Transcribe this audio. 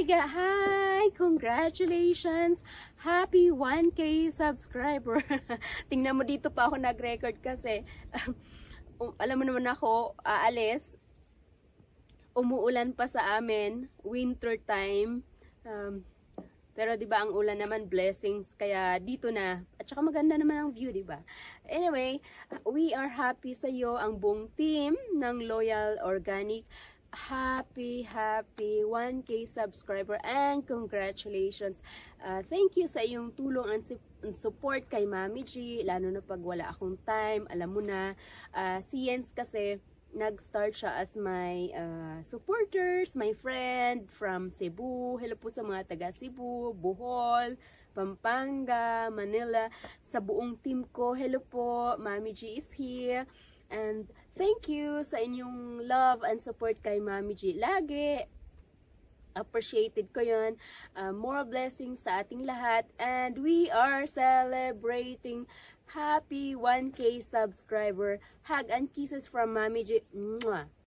Hi! Congratulations! Happy 1K subscriber! Tingnan mo, dito pa ako nag-record kasi alam mo naman ako, aalis. Umuulan pa sa amin, winter time. Pero 'di ba ang ulan naman blessings, kaya dito na. At saka maganda naman ang view, 'di ba? Anyway, we are happy sa iyo, ang buong team ng Loyal Organic. Happy 1K subscriber and congratulations. Thank you sa iyong tulong and support kay Mami G, lalo na pag wala akong time. Alam mo na, si Jens kasi nag-start siya as my supporters, my friend from Cebu. Hello po sa mga taga Cebu, Bohol, Pampanga, Manila, sa buong team ko. Hello po, Mami G is here. And thank you sa inyong love and support kay Mami G. Lagi appreciated ko yun. More blessings sa ating lahat. And we are celebrating happy 1K subscriber. Hug and kisses from Mami G. Mwah!